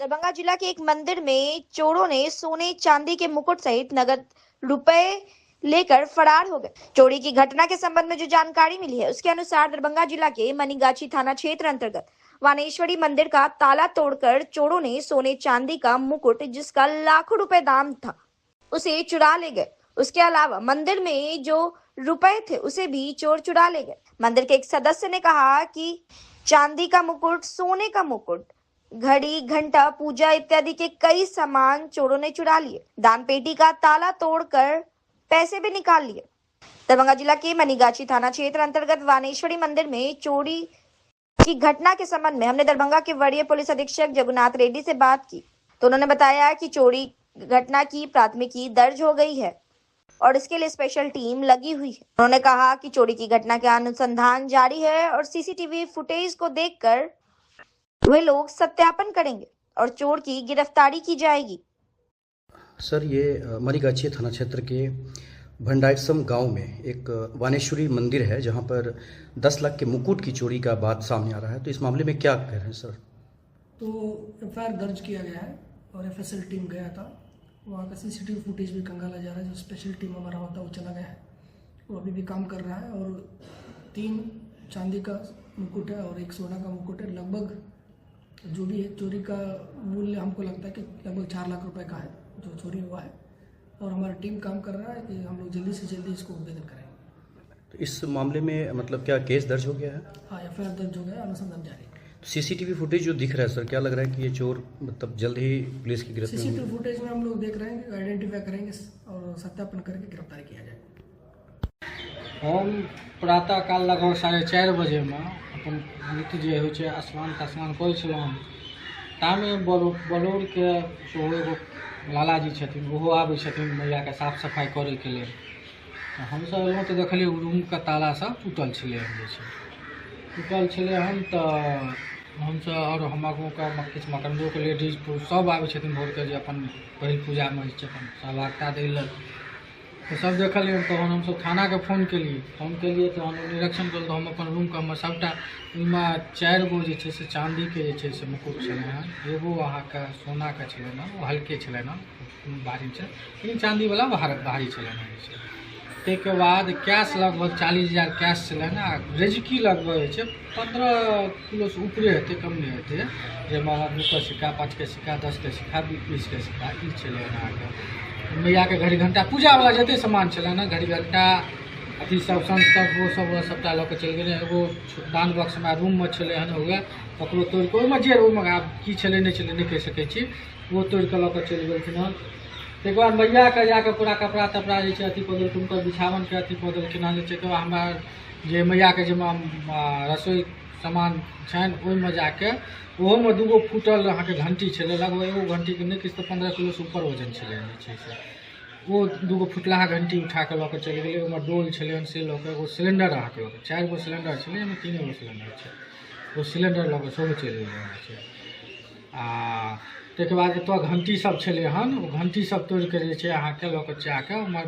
दरभंगा जिला के एक मंदिर में चोरों ने सोने चांदी के मुकुट सहित नगद रुपए लेकर फरार हो गए। चोरी की घटना के संबंध में जो जानकारी मिली है उसके अनुसार दरभंगा जिला के मनीगाछी थाना क्षेत्र अंतर्गत वानेश्वरी मंदिर का ताला तोड़कर चोरों ने सोने चांदी का मुकुट जिसका लाखों रुपए दाम था उसे चुरा ले गए। उसके अलावा मंदिर में जो रुपए थे उसे भी चोर चुरा ले गए। मंदिर के एक सदस्य ने कहा कि चांदी का मुकुट, सोने का मुकुट, घड़ी, घंटा, पूजा इत्यादि के कई सामान चोरों ने चुरा लिए। दान पेटी का ताला तोड़कर पैसे भी निकाल लिए। दरभंगा जिला के मनीगाछी थाना क्षेत्र अंतर्गत वानेश्वरी मंदिर में चोरी की घटना के संबंध में हमने दरभंगा के वरीय पुलिस अधीक्षक जगन्नाथ रेड्डी से बात की तो उन्होंने बताया कि चोरी घटना की प्राथमिकी दर्ज हो गई है और इसके लिए स्पेशल टीम लगी हुई है। उन्होंने कहा कि चोरी की घटना का अनुसंधान जारी है और सीसीटीवी फुटेज को देखकर वे लोग सत्यापन करेंगे और चोर की गिरफ्तारी की जाएगी। सर, ये मनीगाछी थाना क्षेत्र के भंडारसम गांव में एक वानेश्वरी मंदिर है जहां पर 10 लाख के मुकुट की चोरी का बात सामने आ रहा है, तो इस मामले में क्या कह रहे हैं सर? तो एफआईआर दर्ज किया गया है और एफएसएल टीम गया था। वहाँ का सीसीटीवी फुटेज भी कंगाला जा रहा है। जो स्पेशल टीम हमारा होता है वो चला गया है, वो अभी भी काम कर रहा है। और 3 चांदी का मुकुट है और 1 सोना का मुकुट है। लगभग जो भी है चोरी का मूल्य हमको लगता है कि लगभग 4 लाख रुपए का है जो चोरी हुआ है। और हमारा टीम काम कर रहा है कि हम लोग जल्दी से जल्दी इसको उद्भेदन करेंगे। तो इस मामले में मतलब क्या केस दर्ज हो गया है? हाँ, एफआईआर दर्ज हो गया, अनुसंधान जारी है। सीसीटीवी फुटेज जो दिख रहा है सर, क्या लग रहा है कि ये चोर मतलब जल्द ही पुलिस की गिरफ्तारी? सीसीटीवी फुटेज में हम लोग देख रहे हैं कि आइडेंटिफाई करेंगे और सत्यापन करके गिरफ्तार किया जाएगा। हम प्रातःकाल लगभग 4:30 बजे में अपन नित्य जे होइ छै स्नान तस्नान करै छलहुँ तामे बलौर के सेहो एगो लालाजी छथिन, ओहो आबै छथिन मैयाके साफ सफाइ करैके लेल। हमसब एलहुँ तऽ देखलियै रूमके ताला सब टूटल छलै हन, जे छै टूटल छलै हन। तऽ हमसब आओर हमर गाँवके किछु मकंडोके लेडीज पुरुष सब आबै छथिन भोरके जे अपन पहिल पूजामे जे छै अपन सहभागिता दै लेल। तो सब देखलिए तहन हम थाना के फोन केलिए तहन निरीक्षण कल तो हम अपन रूम के हम सबटा ओहिमे 4 गो जे छै से चाँदी के जे छै से मुकुट छलै हँ। एगो अहाँके सोना के छलै हँ, वो हल्के छलै हँ, भारी छै, लेकिन चाँदी वाला भारी छलै हँ। ताहिके बाद कैश लगभग 40,000 कैश छलै हँ। रेजकी लगभग जे छै 15 किलो से ऊपरे हेतै, कम नहीं हेतै, जाहिमे 2 के सिक्का, 5 के सिक्का, 10 के सिक्का, 20 के सिक्का ई छलै हँ। अहाँके मैया के घड़ी घंटा पूजा वाला जते सामान छलै ना, घड़ी घंटा अथी सब संत तक वो सब सबटा लऽ के चलि गेलै। एगो दान बक्स हमरा रूम में छलै हन, हुए ककरो तोड़ के ओहिमे जे ओहिमे आब की छलै नहीं छलै नहीं कहि सकै छी, वो तोड़ के लऽ के चलि गेलखिन हन। ताहिके बाद मैया के जाके पूरा कपड़ा तपड़ा जे छै अथी कऽ देलखिन, हुनकर बिछावन के अथी कऽ देलखिन हन। जे छै हमरा जे मैया के जाहिमे रसोई सामान छनि ओहिमे जाके ओहोमे 2 गो फूटल अहाँके घंटी छलै, लगभग एगो घंटी के नहीं किछु तऽ 15 किलो से ऊपर वजन छलै जे छै से। वो 2 गो फुटलाहा घंटी उठा के लऽ के चलि गेलै। ओहिमे डोल छलै हन से लऽ के, एगो सिलेंडर अहाँके लऽ के, 4 गो सिलेंडर छलै, एहिमे 3 गो सिलेंडर छै, वो सिलेंडर लऽ के सेहो चलि गेलै छै। आ ताहिके बाद एतऽ घंटी सब छलै हन, ओ घंटी सब तोड़ि के जे छै अहाँके लऽ के जाके ओहिमे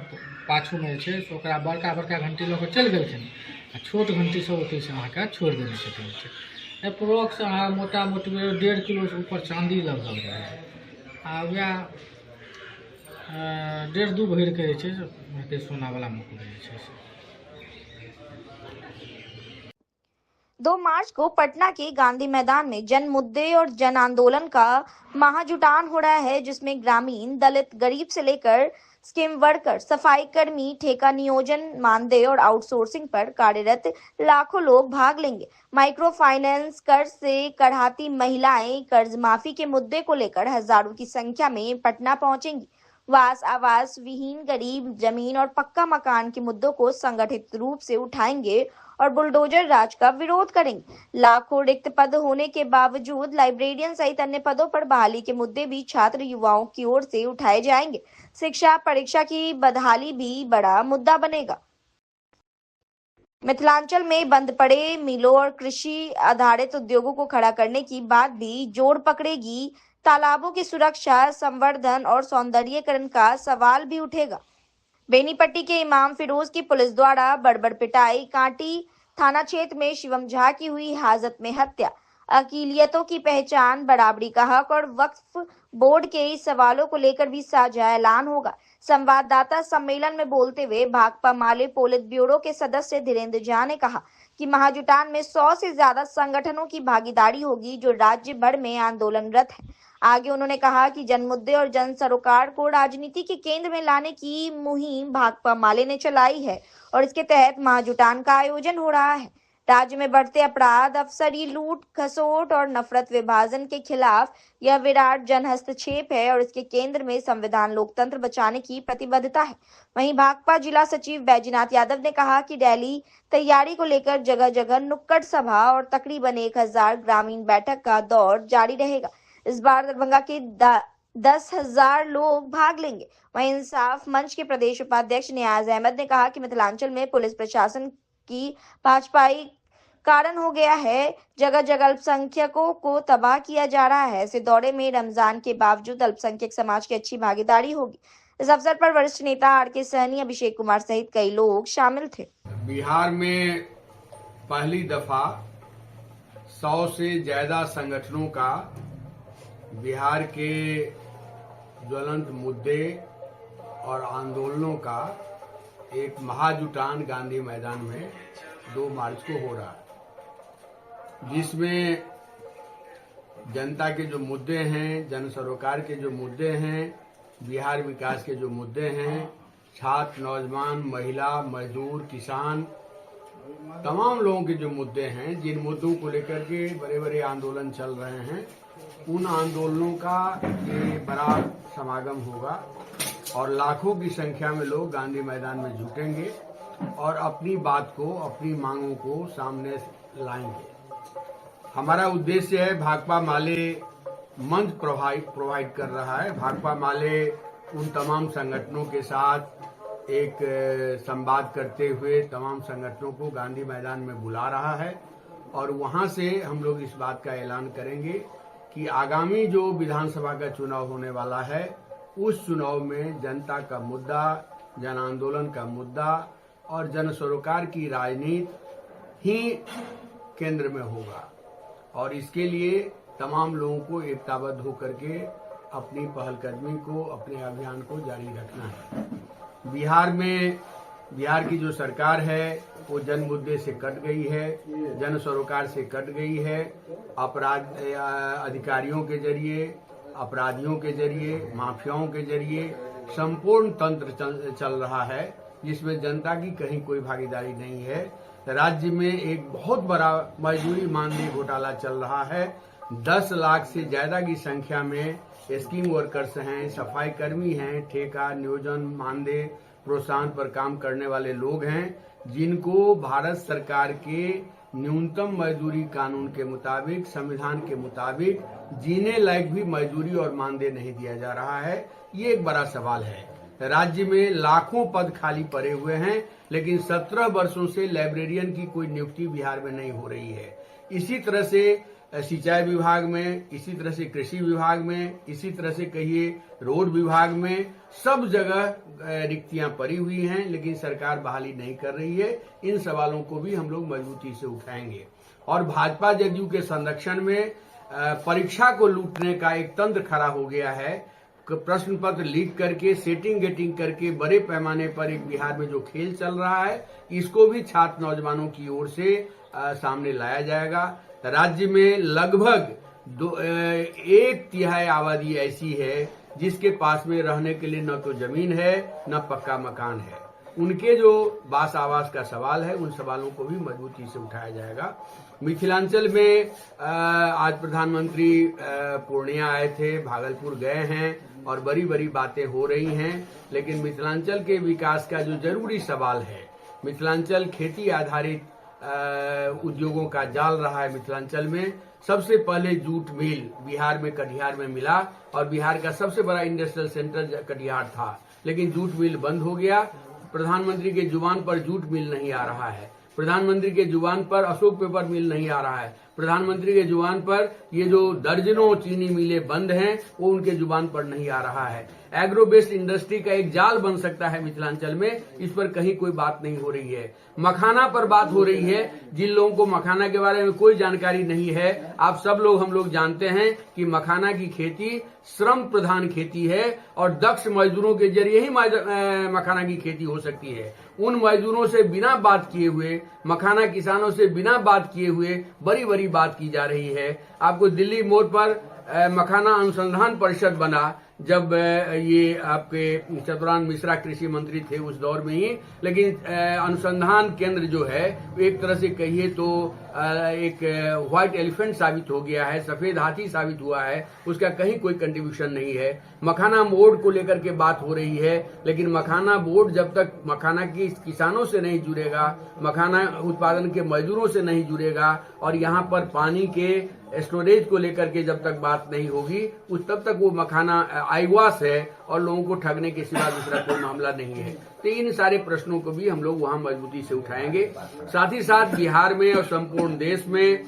पाछूमे जे छै से ओकरा बड़का बड़का घंटी लऽ के चलि गेलखिन आ छोट घंटी सब ओतहि से अहाँके छोड़ि देने छथिन। अप्रोक्स अहाँ मोटा मोटी 1.5 किलो से ऊपर चाँदी लगभग रहै आ वएह 1.5-2 भरि के जे छै सोना वाला मुकुट जे छै। 2 मार्च को पटना के गांधी मैदान में जन मुद्दे और जन आंदोलन का महाजुटान हो रहा है, जिसमें ग्रामीण, दलित, गरीब से लेकर स्कीम वर्कर, सफाई कर्मी, ठेका नियोजन, मानदेय और आउटसोर्सिंग पर कार्यरत लाखों लोग भाग लेंगे। माइक्रो फाइनेंस, कर्ज से कड़ाती महिलाएं, कर्ज माफी के मुद्दे को लेकर हजारों की संख्या में पटना पहुंचेंगी। वास, आवास विहीन गरीब, जमीन और पक्का मकान के मुद्दों को संगठित रूप से उठाएंगे और बुलडोजर राज का विरोध करेंगे। लाखों रिक्त पद होने के बावजूद लाइब्रेरियन सहित अन्य पदों पर बहाली के मुद्दे भी छात्र युवाओं की ओर से उठाए जाएंगे। शिक्षा परीक्षा की बदहाली भी बड़ा मुद्दा बनेगा। मिथिलांचल में बंद पड़े मिलों और कृषि आधारित उद्योगों को खड़ा करने की बात भी जोर पकड़ेगी। तालाबों की सुरक्षा, संवर्धन और सौंदर्यीकरण का सवाल भी उठेगा। बेनीपट्टी के इमाम फिरोज की पुलिस द्वारा बड़बड़ पिटाई, कांटी थाना क्षेत्र में शिवम झा की हुई हाजत में हत्या। अकीलियतों की पहचान, बराबरी का हक और वक्फ बोर्ड के इस सवालों को लेकर भी साझा ऐलान होगा। संवाददाता सम्मेलन में बोलते हुए भाकपा माले पोलित ब्यूरो के सदस्य धीरेन्द्र झा ने कहा कि महाजुटान में 100 से ज्यादा संगठनों की भागीदारी होगी जो राज्य भर में आंदोलनरत है। आगे उन्होंने कहा कि जन मुद्दे और जन सरोकार को राजनीति के केंद्र में लाने की मुहिम भाकपा माले ने चलाई है और इसके तहत महाजुटान का आयोजन हो रहा है। राज्य में बढ़ते अपराध, अफसरी लूट खसोट और नफरत विभाजन के खिलाफ यह विराट जन हस्तक्षेप है और इसके केंद्र में संविधान लोकतंत्र बचाने की प्रतिबद्धता है। वहीं भाकपा जिला सचिव बैजनाथ यादव ने कहा कि रैली तैयारी को लेकर जगह जगह नुक्कड़ सभा और तकरीबन 1000 ग्रामीण बैठक का दौर जारी रहेगा। इस बार दरभंगा के 10,000 लोग भाग लेंगे। वहीं इंसाफ मंच के प्रदेश उपाध्यक्ष नियाज अहमद ने कहा कि मिथिलांचल में पुलिस प्रशासन की भाजपाई कारण हो गया है, जगह जगह अल्पसंख्यकों को तबाह किया जा रहा है। ऐसे दौरे में रमजान के बावजूद अल्पसंख्यक समाज की अच्छी भागीदारी होगी। इस अवसर पर वरिष्ठ नेता आर.के. सहनी, अभिषेक कुमार सहित कई लोग शामिल थे। बिहार में पहली दफा 100 से ज्यादा संगठनों का बिहार के ज्वलंत मुद्दे और आंदोलनों का एक महाजुटान गांधी मैदान में 2 मार्च को हो रहा है, जिसमें जनता के जो मुद्दे हैं, जन सरोकार के जो मुद्दे हैं, बिहार विकास के जो मुद्दे हैं, छात्र, नौजवान, महिला, मजदूर, किसान, तमाम लोगों के जो मुद्दे हैं, जिन मुद्दों को लेकर के बड़े बड़े आंदोलन चल रहे हैं, उन आंदोलनों का ये बड़ा समागम होगा और लाखों की संख्या में लोग गांधी मैदान में जुटेंगे और अपनी बात को, अपनी मांगों को सामने लाएंगे। हमारा उद्देश्य है, भाकपा माले मंच प्रोवाइड कर रहा है। भाकपा माले उन तमाम संगठनों के साथ एक संवाद करते हुए तमाम संगठनों को गांधी मैदान में बुला रहा है और वहां से हम लोग इस बात का ऐलान करेंगे कि आगामी जो विधानसभा का चुनाव होने वाला है, उस चुनाव में जनता का मुद्दा, जन आंदोलन का मुद्दा और जन सरोकार की राजनीति ही केंद्र में होगा और इसके लिए तमाम लोगों को एकताबद्ध होकर के अपनी पहलकदमी को, अपने अभियान को जारी रखना है। बिहार की जो सरकार है वो जन मुद्दे से कट गई है, जन सरोकार से कट गई है। अपराध अधिकारियों के जरिए, अपराधियों के जरिए, माफियाओं के जरिए संपूर्ण तंत्र चल रहा है, जिसमें जनता की कहीं कोई भागीदारी नहीं है। राज्य में एक बहुत बड़ा मजदूरी मानदेय घोटाला चल रहा है। 10 लाख से ज्यादा की संख्या में स्कीम वर्कर्स हैं, सफाई कर्मी हैं, ठेका, नियोजन, मानदेय, प्रोत्साहन पर काम करने वाले लोग हैं, जिनको भारत सरकार के न्यूनतम मजदूरी कानून के मुताबिक, संविधान के मुताबिक जीने लायक भी मजदूरी और मानदेय नहीं दिया जा रहा है। ये एक बड़ा सवाल है। राज्य में लाखों पद खाली पड़े हुए हैं, लेकिन 17 वर्षों से लाइब्रेरियन की कोई नियुक्ति बिहार में नहीं हो रही है। इसी तरह से सिंचाई विभाग में, इसी तरह से कृषि विभाग में, इसी तरह से कहिए रोड विभाग में, सब जगह रिक्तियां पड़ी हुई हैं, लेकिन सरकार बहाली नहीं कर रही है। इन सवालों को भी हम लोग मजबूती से उठाएंगे और भाजपा जदयू के संरक्षण में परीक्षा को लूटने का एक तंत्र खड़ा हो गया है। प्रश्न पत्र लीक करके, सेटिंग गेटिंग करके बड़े पैमाने पर एक बिहार में जो खेल चल रहा है, इसको भी छात्र नौजवानों की ओर से सामने लाया जाएगा। राज्य में लगभग 1/3 आबादी ऐसी है जिसके पास में रहने के लिए न तो जमीन है, न पक्का मकान है। उनके जो बास आवास का सवाल है, उन सवालों को भी मजबूती से उठाया जाएगा। मिथिलांचल में आज प्रधानमंत्री पूर्णिया आए थे, भागलपुर गए हैं और बड़ी बड़ी बातें हो रही हैं, लेकिन मिथिलांचल के विकास का जो जरूरी सवाल है, मिथिलांचल खेती आधारित उद्योगों का जाल रहा है। मिथिलांचल में सबसे पहले जूट मिल बिहार में कटिहार में मिला और बिहार का सबसे बड़ा इंडस्ट्रियल सेंटर कटिहार था, लेकिन जूट मिल बंद हो गया। प्रधानमंत्री के जुबान पर जूट मिल नहीं आ रहा है। प्रधानमंत्री के जुबान पर अशोक पेपर मिल नहीं आ रहा है, प्रधानमंत्री के जुबान पर ये जो दर्जनों चीनी मिलें बंद हैं वो उनके जुबान पर नहीं आ रहा है। एग्रो बेस्ड इंडस्ट्री का एक जाल बन सकता है मिथिलांचल में, इस पर कहीं कोई बात नहीं हो रही है। मखाना पर बात हो रही है, जिन लोगों को मखाना के बारे में कोई जानकारी नहीं है, आप सब लोग हम लोग जानते हैं कि मखाना की खेती श्रम प्रधान खेती है और दक्ष मजदूरों के जरिए ही मखाना की खेती हो सकती है। उन मजदूरों से बिना बात किए हुए, मखाना किसानों से बिना बात किए हुए बड़ी बड़ी बात की जा रही है। आपको दिल्ली मोड़ पर मखाना अनुसंधान परिषद बना, जब ये आपके चतुरान मिश्रा कृषि मंत्री थे उस दौर में ही, लेकिन अनुसंधान केंद्र जो है एक तरह से कहिए तो एक व्हाइट एलिफेंट साबित हो गया है, सफेद हाथी साबित हुआ है, उसका कहीं कोई कंट्रीब्यूशन नहीं है। मखाना बोर्ड को लेकर के बात हो रही है, लेकिन मखाना बोर्ड जब तक मखाना की किसानों से नहीं जुड़ेगा, मखाना उत्पादन के मजदूरों से नहीं जुड़ेगा और यहाँ पर पानी के स्टोरेज को लेकर के जब तक बात नहीं होगी तब तक वो मखाना आईवास है और लोगों को ठगने के सिवा दूसरा कोई मामला नहीं है। तो इन सारे प्रश्नों को भी हम लोग वहां मजबूती से उठाएंगे। साथ ही साथ बिहार में और संपूर्ण देश में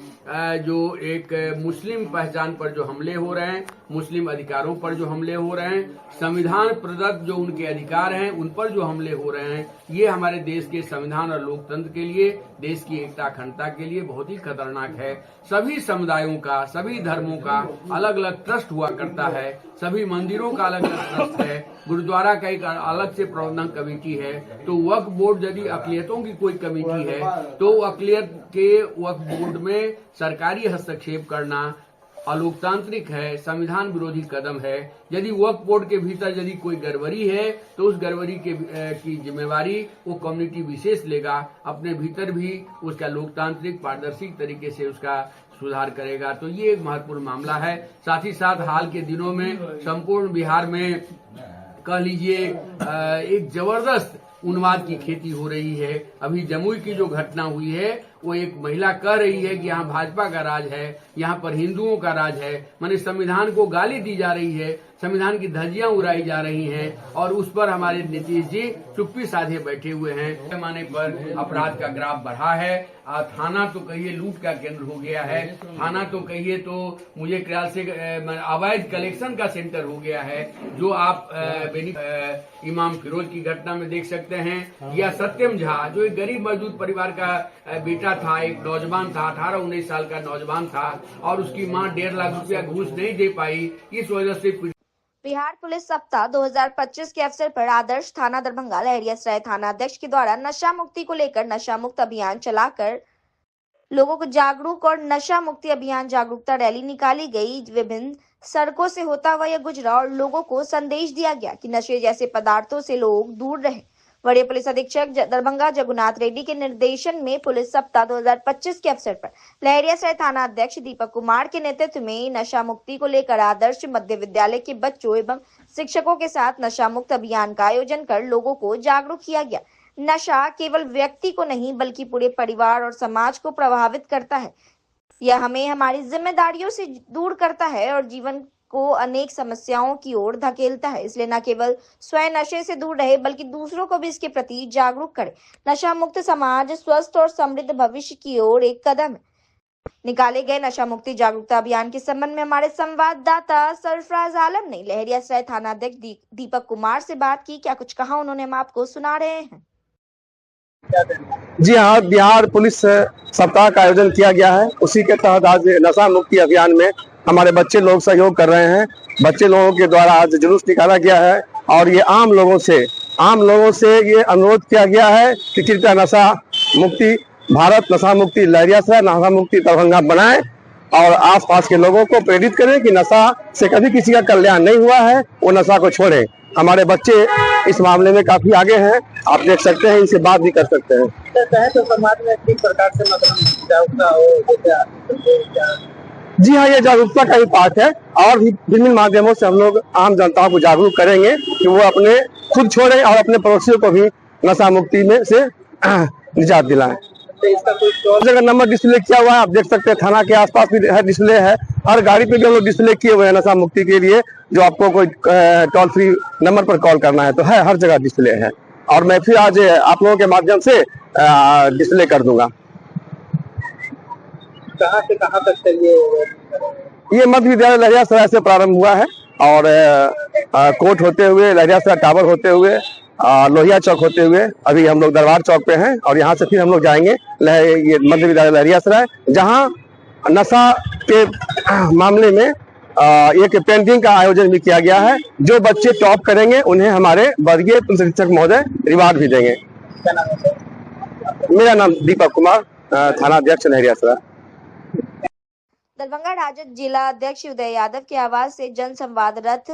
जो एक मुस्लिम पहचान पर जो हमले हो रहे हैं, मुस्लिम अधिकारों पर जो हमले हो रहे हैं, संविधान प्रदत्त जो उनके अधिकार हैं उन पर जो हमले हो रहे हैं, ये हमारे देश के संविधान और लोकतंत्र के लिए, देश की एकता अखंडता के लिए बहुत ही खतरनाक है। सभी समुदायों का, सभी धर्मों का अलग अलग ट्रस्ट हुआ करता है, सभी मंदिरों का अलग अलग ट्रस्ट है, गुरुद्वारा का एक अलग से प्रबंधन कमेटी है। तो वक्फ बोर्ड यदि अकलियतों की कोई कमेटी है तो अकलियत के वक्फ बोर्ड में सरकारी हस्तक्षेप करना अलोकतांत्रिक है, संविधान विरोधी कदम है। यदि वक्फ बोर्ड के भीतर यदि कोई गड़बड़ी है तो उस गड़बड़ी की जिम्मेवारी वो कम्युनिटी विशेष लेगा, अपने भीतर भी उसका लोकतांत्रिक पारदर्शी तरीके से उसका सुधार करेगा। तो ये एक महत्वपूर्ण मामला है। साथ ही साथ हाल के दिनों में संपूर्ण बिहार में कह लीजिए एक जबरदस्त उन्माद की खेती हो रही है। अभी जमुई की जो घटना हुई है वो एक महिला कह रही है कि यहाँ भाजपा का राज है, यहाँ पर हिंदुओं का राज है, माने संविधान को गाली दी जा रही है, संविधान की धज्जियां उड़ाई जा रही हैं और उस पर हमारे नीतीश जी चुप्पी साधे बैठे हुए हैं। पैमाने पर अपराध का ग्राफ बढ़ा है। थाना तो कहिए लूट का केंद्र हो गया है, थाना तो कहिए तो मुझे ख्याल से अवैध कलेक्शन का सेंटर हो गया है, जो आप इमाम फिरोज की घटना में देख सकते हैं, या सत्यम झा जो एक गरीब मजदूर परिवार का बेटा था, एक नौजवान था, 18-19 साल का नौजवान था और उसकी मां 1.5 लाख रुपया घूस नहीं दे पाई, इस वजह से बिहार पुलिस सप्ताह 2025 के अवसर पर आदर्श थाना दरभंगा लहरियासराय थाना अध्यक्ष के द्वारा नशा मुक्ति को लेकर नशा मुक्त अभियान चलाकर लोगों को जागरूक और नशा मुक्ति अभियान जागरूकता रैली निकाली गई। विभिन्न सड़कों से होता हुआ यह गुजरा और लोगों को संदेश दिया गया कि नशे जैसे पदार्थों से लोग दूर रहें। वरीय पुलिस अधीक्षक दरभंगा जगुनाथ रेड्डी के निर्देशन में पुलिस सप्ताह 2025 के अवसर पर लहरियासराय थाना अध्यक्ष दीपक कुमार के नेतृत्व में नशा मुक्ति को लेकर आदर्श मध्य विद्यालय के बच्चों एवं शिक्षकों के साथ नशा मुक्त अभियान का आयोजन कर लोगों को जागरूक किया गया। नशा केवल व्यक्ति को नहीं बल्कि पूरे परिवार और समाज को प्रभावित करता है। यह हमें हमारी जिम्मेदारियों से दूर करता है और जीवन को अनेक समस्याओं की ओर धकेलता है। इसलिए न केवल स्वयं नशे से दूर रहे बल्कि दूसरों को भी इसके प्रति जागरूक करे। नशा मुक्त समाज स्वस्थ और समृद्ध भविष्य की ओर एक कदम है। निकाले गए नशा मुक्ति जागरूकता अभियान के संबंध में हमारे संवाददाता सरफराज आलम ने लहरियासराय थाना अध्यक्ष दीपक कुमार से बात की। क्या कुछ कहा उन्होंने, हम आपको सुना रहे हैं। जी हाँ, बिहार पुलिस सप्ताह का आयोजन किया गया है। उसी के तहत आज नशा मुक्ति अभियान में हमारे बच्चे लोग सहयोग कर रहे हैं। बच्चे लोगों के द्वारा आज जुलूस निकाला गया है और ये आम लोगों से ये अनुरोध किया गया है कि कृपया नशा मुक्ति भारत, नशा मुक्ति लहरियासराय, नशा मुक्ति दरभंगा बनाएं और आसपास के लोगों को प्रेरित करें कि नशा से कभी किसी का कल्याण नहीं हुआ है, वो नशा को छोड़े। हमारे बच्चे इस मामले में काफी आगे हैं, आप देख सकते हैं, इनसे बात भी कर सकते हैं। तो समाज में किस प्रकार से मतलब जागरूकता हो? जी हाँ, ये जागरूकता का ही पार्ट है और भी विभिन्न माध्यमों से हम लोग आम जनता को जागरूक करेंगे कि वो अपने खुद छोड़ें और अपने पड़ोसियों को भी नशा मुक्ति में से निजात दिलाएं। तो इसका कोई जगह नंबर डिस्प्ले किया हुआ है, आप देख सकते हैं। थाना के आसपास भी है डिस्प्ले है, हर गाड़ी पे भी हम लोग डिस्प्ले किए हुए हैं नशा मुक्ति के लिए। जो आपको कोई टोल फ्री नंबर पर कॉल करना है तो है, हर जगह डिस्प्ले है। और मैं फिर आज आप लोगों के माध्यम से डिस्प्ले कर दूंगा। कहाँ से कहाँ तक चाहिए? ये मध्य विद्यालय लहरियासराय से प्रारंभ हुआ है और कोर्ट होते हुए, लहरियासराय टावर होते हुए, लोहिया चौक होते हुए अभी हम लोग दरबार चौक पे हैं और यहाँ से फिर हम लोग जाएंगे ये मध्य विद्यालय लहरियासराय, जहाँ नशा के मामले में एक पेंटिंग का आयोजन भी किया गया है। जो बच्चे टॉप करेंगे उन्हें हमारे वर्गीय शिक्षक महोदय रिवार्ड भी देंगे। क्या नाम है सर? मेरा नाम दीपक कुमार, थाना अध्यक्ष लहरियासराय। दरभंगा राजद जिला अध्यक्ष उदय यादव के आवास से जन संवाद रथ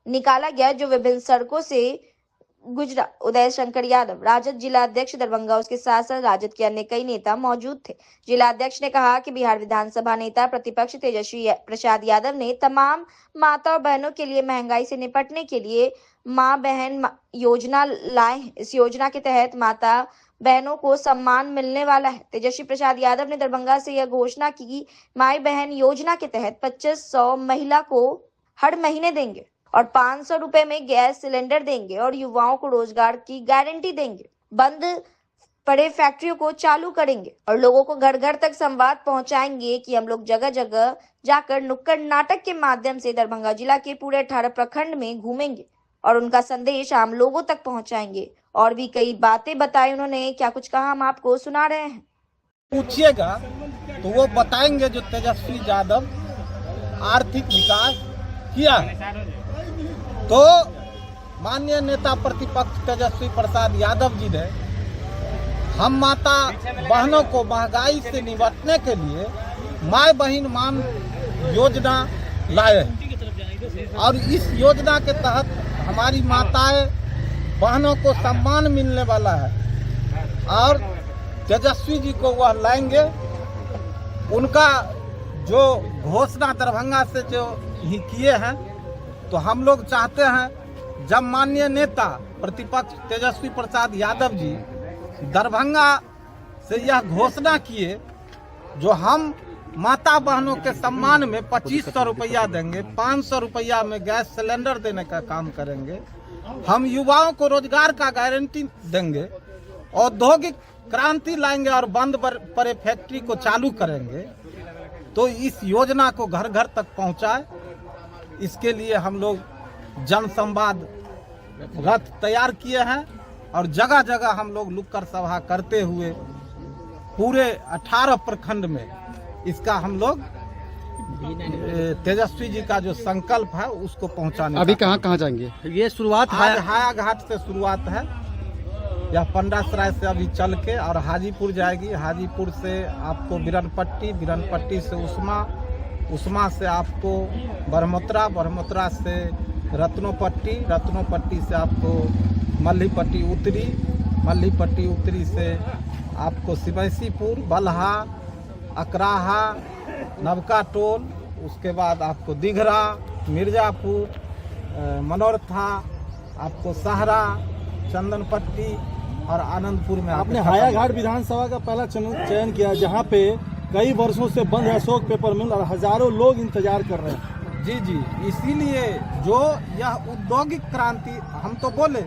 निकाला गया जो विभिन्न सड़कों से गुजरा। उदय शंकर यादव राजद जिला अध्यक्ष दरभंगा, उसके साथ साथ राजद के अन्य कई नेता मौजूद थे। जिला अध्यक्ष ने कहा कि बिहार विधानसभा नेता प्रतिपक्ष तेजस्वी प्रसाद यादव ने तमाम माता और बहनों के लिए महंगाई से निपटने के लिए मां बहन योजना लाए हैं। इस योजना के तहत माता बहनों को सम्मान मिलने वाला है। तेजस्वी प्रसाद यादव ने दरभंगा से यह घोषणा की, माई बहन योजना के तहत 2500 महिला को हर महीने देंगे और 500 रुपए में गैस सिलेंडर देंगे और युवाओं को रोजगार की गारंटी देंगे। बंद पड़े फैक्ट्रियों को चालू करेंगे और लोगों को घर घर तक संवाद पहुंचाएंगे कि हम लोग जगह जगह जाकर नुक्कड़ नाटक के माध्यम से दरभंगा जिला के पूरे 18 प्रखंड में घूमेंगे और उनका संदेश आम लोगों तक पहुंचाएंगे। और भी कई बातें बताई उन्होंने। क्या कुछ कहा हम आपको सुना रहे हैं। पूछिएगा तो वो बताएंगे जो तेजस्वी यादव आर्थिक विकास किया है। तो माननीय नेता प्रतिपक्ष तेजस्वी प्रसाद यादव जी ने हम माता बहनों को महंगाई से निपटने के लिए माई बहन मान योजना लाए हैं और इस योजना के तहत हमारी माताएं बहनों को सम्मान मिलने वाला है और तेजस्वी जी को वह लाएंगे। उनका जो घोषणा दरभंगा से जो ही किए हैं, तो हम लोग चाहते हैं जब माननीय नेता प्रतिपक्ष तेजस्वी प्रसाद यादव जी दरभंगा से यह घोषणा किए जो हम माता बहनों के सम्मान में 2500 रुपया देंगे, 500 रुपया में गैस सिलेंडर देने का काम करेंगे, हम युवाओं को रोजगार का गारंटी देंगे, औद्योगिक क्रांति लाएंगे और बंद पड़े फैक्ट्री को चालू करेंगे। तो इस योजना को घर घर तक पहुंचाए, इसके लिए हम लोग जन संवाद रथ तैयार किए हैं और जगह जगह हम लोग नुक्कड़ सभा करते हुए पूरे 18 प्रखंड में इसका हम लोग तेजस्वी जी का जो संकल्प है उसको पहुंचाने। अभी कहाँ जाएंगे? ये शुरुआत आज हाया घाट से शुरुआत है, यह पंडासराय से अभी चल के और हाजीपुर जाएगी, हाजीपुर से आपको बिरनपट्टी, बिरनपट्टी से उस्मा से आपको बरमोत्रा से रत्नोपट्टी से आपको मल्लीपट्टी उत्तरी से आपको सिमैसीपुर, बल्हा, अकराहा, नवका टोल, उसके बाद आपको दिघरा, मिर्जापुर, मनोरथा, आपको सहरा, चंदनपट्टी और आनंदपुर में। आपने हायाघाट विधानसभा का पहला चयन किया जहां पे कई वर्षों से बंद है अशोक पेपर मिल और हजारों लोग इंतजार कर रहे हैं। जी, इसीलिए जो यह औद्योगिक क्रांति हम तो बोले,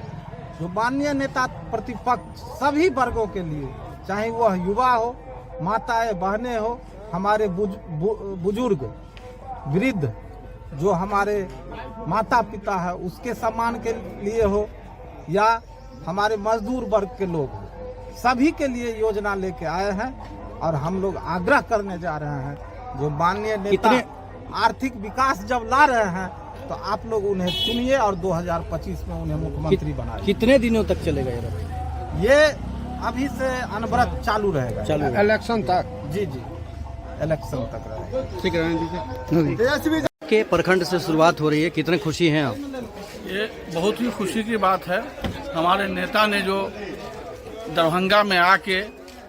जो माननीय नेता प्रतिपक्ष सभी वर्गों के लिए, चाहे वह युवा हो, माताएं बहनें हो, हमारे बुजुर्ग वृद्ध जो हमारे माता पिता है उसके सम्मान के लिए हो या हमारे मजदूर वर्ग के लोग, सभी के लिए योजना लेके आए हैं और हम लोग आग्रह करने जा रहे हैं जो माननीय नेता आर्थिक विकास जब ला रहे हैं तो आप लोग उन्हें चुनिए और 2025 में उन्हें मुख्यमंत्री बनाइए। कितने दिनों तक चलेगा ये अभी से अनवरत चालू रहेगा, इलेक्शन तक। जी, इलेक्शन तक रहेगा। ठीक है। के प्रखंड से शुरुआत हो रही है, कितने खुशी हैं आप? ये बहुत ही खुशी की बात है। हमारे नेता ने जो दरभंगा में आके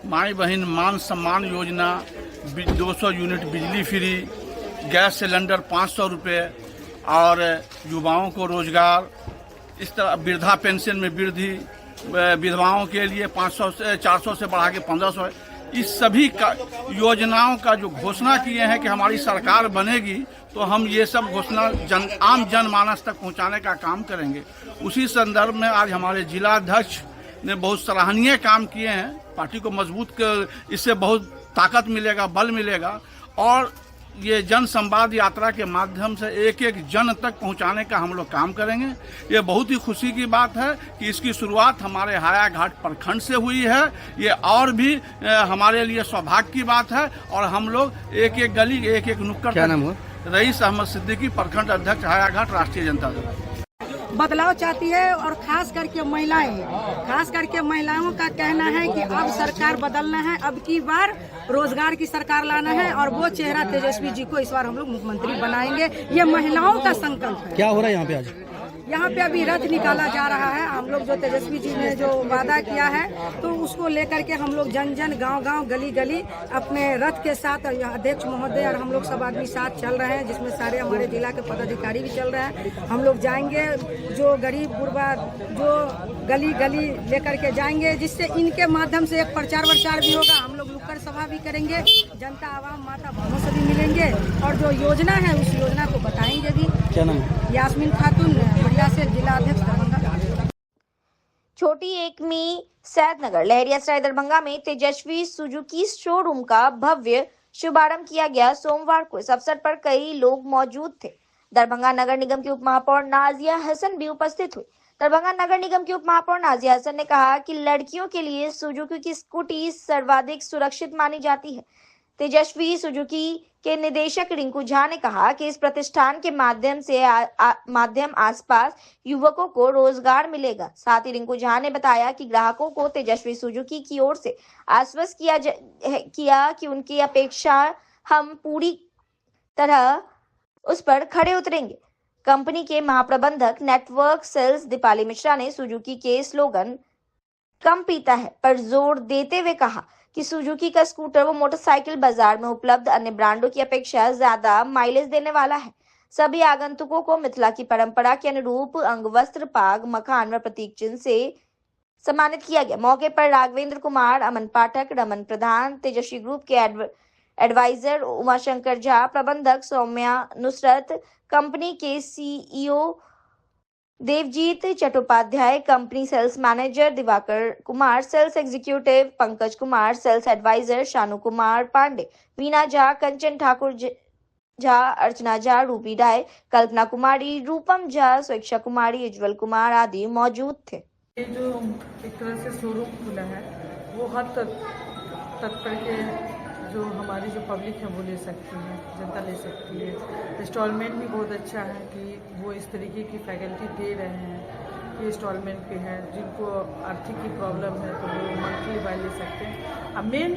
माई बहन मान सम्मान योजना, 200 यूनिट बिजली फ्री, गैस सिलेंडर 500 रुपये और युवाओं को रोजगार, इस तरह वृद्धा पेंशन में वृद्धि, विधवाओं के लिए 500 से 400 से बढ़ा के 1500, इस सभी का योजनाओं का जो घोषणा किए हैं कि हमारी सरकार बनेगी तो हम ये सब घोषणा आम जनमानस तक पहुंचाने का काम करेंगे। उसी संदर्भ में आज हमारे जिला अध्यक्ष ने बहुत सराहनीय काम किए हैं। पार्टी को मजबूत कर, इससे बहुत ताकत मिलेगा, बल मिलेगा और ये जन संवाद यात्रा के माध्यम से एक एक जन तक पहुंचाने का हम लोग काम करेंगे। ये बहुत ही खुशी की बात है कि इसकी शुरुआत हमारे हायाघाट प्रखंड से हुई है। ये और भी हमारे लिए सौभाग्य की बात है और हम लोग एक एक गली, एक एक नुक्कड़। क्या नाम हुआ? रईस अहमद सिद्दीकी, प्रखंड अध्यक्ष हायाघाट, राष्ट्रीय जनता दल। बदलाव चाहती है और खास करके महिलाओं का कहना है कि अब सरकार बदलना है, अब की बार रोजगार की सरकार लाना है और वो चेहरा तेजस्वी जी को इस बार हम लोग मुख्यमंत्री बनाएंगे। ये महिलाओं का संकल्प है। क्या हो रहा है यहाँ पे आज? यहाँ पे अभी रथ निकाला जा रहा है। हम लोग जो तेजस्वी जी ने जो वादा किया है तो उसको लेकर के हम लोग जन जन, गांव गांव, गली गली अपने रथ के साथ अध्यक्ष महोदय और हम लोग सब आदमी साथ चल रहे हैं, जिसमें सारे हमारे जिला के पदाधिकारी भी चल रहे हैं। हम लोग जाएंगे, जो गरीब गुरबा, जो गली गली लेकर के जाएंगे, जिससे इनके माध्यम से एक प्रचार वरचार भी होगा। हम लोग नुक्कड़ सभा भी करेंगे, जनता आवाम माता बहनों से भी मिलेंगे और जो योजना है उस योजना को बताएंगे भी। क्या नाम है? यास्मीन खातून, से जिला अध्यक्ष दरभंगा। छोटी एकमी सैदनगर लहरियासराय दरभंगा में तेजस्वी सुजुकी शोरूम का भव्य शुभारंभ किया गया। सोमवार को इस अवसर पर कई लोग मौजूद थे। दरभंगा नगर निगम की उपमहापौर नाजिया हसन भी उपस्थित हुई। दरभंगा नगर निगम की उपमहापौर नाजिया हसन ने कहा कि लड़कियों के लिए सुजुकी की स्कूटी सर्वाधिक सुरक्षित मानी जाती है। तेजस्वी सुजुकी के निदेशक रिंकू झा ने कहा कि इस प्रतिष्ठान के माध्यम आसपास युवकों को रोजगार मिलेगा। साथ ही रिंकू झा ने बताया कि ग्राहकों को तेजस्वी सुजुकी की ओर से आश्वस्त किया कि उनकी अपेक्षा हम पूरी तरह उस पर खड़े उतरेंगे। कंपनी के महाप्रबंधक नेटवर्क सेल्स दीपाली मिश्रा ने सुजुकी के स्लोगन कम पीता है पर जोर देते हुए कहा कि सुजुकी का स्कूटर व मोटरसाइकिल बाजार में उपलब्ध अन्य ब्रांडों की अपेक्षा ज्यादा माइलेज देने वाला है। सभी आगंतुकों को मिथिला की परंपरा के अनुरूप अंगवस्त्र, पाग, मखान व प्रतीक चिन्ह से सम्मानित किया गया। मौके पर राघवेंद्र कुमार, अमन पाठक, रमन प्रधान, तेजस्वी ग्रुप के एडवाइजर उमाशंकर झा, प्रबंधक सौम्या नुसरत, कंपनी के CEO Devjit Chattopadhyay, company sales manager Diwakar Kumar, sales executive Pankaj Kumar, sales adviser Shanu Kumar Pandey, Veena Jha, Kanchan Thakur Jha, Archana Jha, Ruby Rai, Kalpana Kumari, Rupam Jha, Swechha Kumari, उज्जवल कुमार आदि मौजूद थे। ये जो एक तरह से शोरूम खुला है वो हद तक के जो हमारी जो पब्लिक है वो ले सकती है, जनता ले सकती है। इंस्टॉलमेंट भी बहुत अच्छा है कि वो इस तरीके की फैकल्टी दे रहे हैं कि इंस्टॉलमेंट पे है। जिनको आर्थिक की प्रॉब्लम है तो वो मंथली बाय ले सकते हैं। अब मेन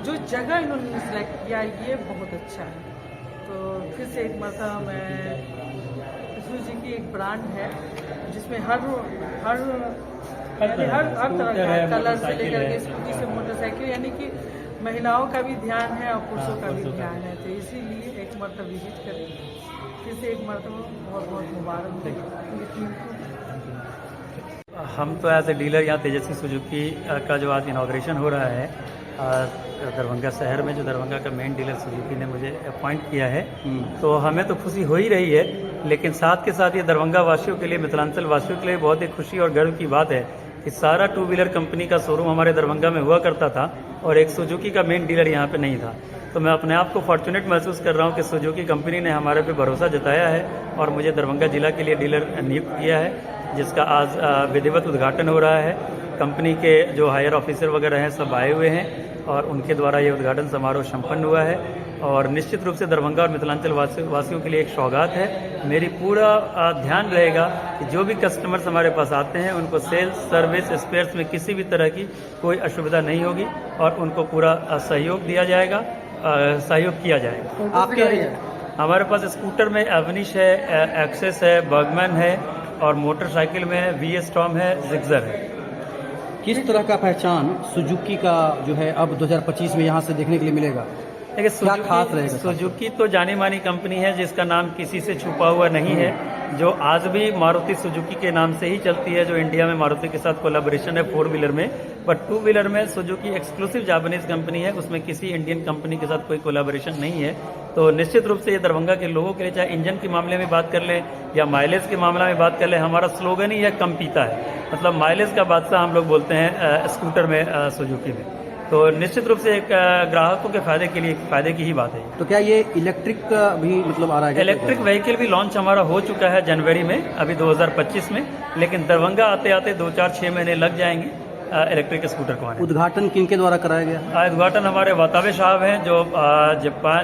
जो जगह इन्होंने सेलेक्ट किया ये बहुत अच्छा है। तो फिर से एक मरतबा मैं सुजुकी की एक ब्रांड है जिसमें हर तरह का कलर से लेकर के स्कूटी से मोटरसाइकिल, यानी कि महिलाओं का भी ध्यान है और पुरुषों का भी ध्यान है। तो इसीलिए एक मरतबा विजिट करें, फिर से एक मरतबा बहुत बहुत मुबारक दें। हम तो एज ए डीलर यहाँ तेजस्वी सुजुकी का जो आज इनॉग्रेशन हो रहा है दरभंगा शहर में, जो दरभंगा का मेन डीलर सुजुकी ने मुझे अपॉइंट किया है, तो हमें तो खुशी हो ही रही है, लेकिन साथ के साथ ये दरभंगा वासियों के लिए, मिथिलांचल वासियों के लिए बहुत ही खुशी और गर्व की बात है कि सारा टू व्हीलर कंपनी का शोरूम हमारे दरभंगा में हुआ करता था और एक सुजुकी का मेन डीलर यहाँ पे नहीं था। तो मैं अपने आप को फॉर्चुनेट महसूस कर रहा हूँ कि सुजुकी कंपनी ने हमारे पे भरोसा जताया है और मुझे दरभंगा जिला के लिए डीलर नियुक्त किया है, जिसका आज विधिवत उद्घाटन हो रहा है। कंपनी के जो हायर ऑफिसर वगैरह हैं सब आए हुए हैं और उनके द्वारा ये उद्घाटन समारोह संपन्न हुआ है और निश्चित रूप से दरभंगा और मिथिलांचल वासियों के लिए एक सौगात है। मेरी पूरा ध्यान रहेगा कि जो भी कस्टमर्स हमारे पास आते हैं उनको सेल्स, सर्विस, स्पेयर्स में किसी भी तरह की कोई असुविधा नहीं होगी और उनको पूरा सहयोग दिया जाएगा, सहयोग किया जाएगा। आपके हमारे पास स्कूटर में एवनिश है, एक्सेस है, बर्गमैन है और मोटरसाइकिल में VS टॉम है, जिक्सर है। किस तरह का पहचान सुजुकी का जो है अब 2025 में यहाँ से देखने के लिए मिलेगा? देखिए, क्या खास रहेगा? सुजुकी तो जानी मानी कंपनी है जिसका नाम किसी से छुपा हुआ नहीं है, जो आज भी मारुति सुजुकी के नाम से ही चलती है, जो इंडिया में मारुति के साथ कोलैबोरेशन है 4 व्हीलर में, पर 2 व्हीलर में सुजुकी एक्सक्लूसिव जापानीज कंपनी है, उसमें किसी इंडियन कंपनी के साथ कोई कोलैबोरेशन नहीं है। तो निश्चित रूप से ये दरभंगा के लोगों के लिए, चाहे इंजन के मामले में बात कर लें या माइलेज के मामला में बात कर लें, हमारा स्लोगन ही है कम पीता है। मतलब माइलेज का बादशाह हम लोग बोलते हैं स्कूटर में सुजुकी में। तो निश्चित रूप से एक ग्राहकों के फायदे की ही बात है। तो क्या ये इलेक्ट्रिक भी मतलब आ रहा है? इलेक्ट्रिक व्हीकल भी लॉन्च हमारा हो चुका है जनवरी में, अभी 2025 में, लेकिन दरभंगा आते आते 2-4-6 महीने लग जाएंगे इलेक्ट्रिक स्कूटर को आने। उद्घाटन किनके द्वारा कराया गया? उद्घाटन हमारे वातावे साहब हैं जो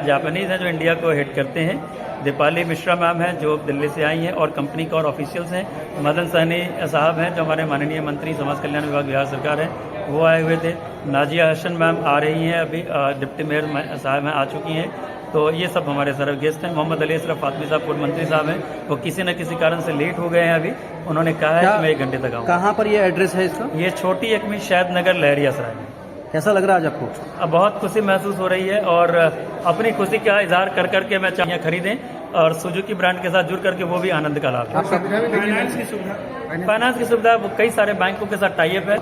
जापानीज हैं, जो इंडिया को हेड करते हैं। दीपाली मिश्रा मैम हैं जो दिल्ली से आई हैं, और कंपनी के और ऑफिशियल्स हैं। मदन सहनी साहब हैं जो हमारे माननीय मंत्री समाज कल्याण विभाग बिहार सरकार है, वो आए हुए थे। नाजिया हसन मैम आ रही हैं, अभी डिप्टी मेयर साहब हैं, आ चुकी हैं। तो ये सब हमारे सारे गेस्ट हैं। मोहम्मद अली असरफ फातमी साहब पूर्व मंत्री साहब हैं, वो किसी न किसी कारण से लेट हो गए हैं। अभी उन्होंने कहा है कि मैं 1 घंटे तक आऊँगा। कहाँ पर ये एड्रेस है इसका? ये छोटी एकमी शहद नगर लहरिया सराय में। कैसा लग रहा है आज आपको? अब बहुत खुशी महसूस हो रही है, और अपनी खुशी का इजहार कर करके मैं चाहिए खरीदें, और सुजुकी ब्रांड के साथ जुड़ करके वो भी आनंद का लाभ है। फाइनेंस की सुविधा वो कई सारे बैंकों के साथ टाई अप है।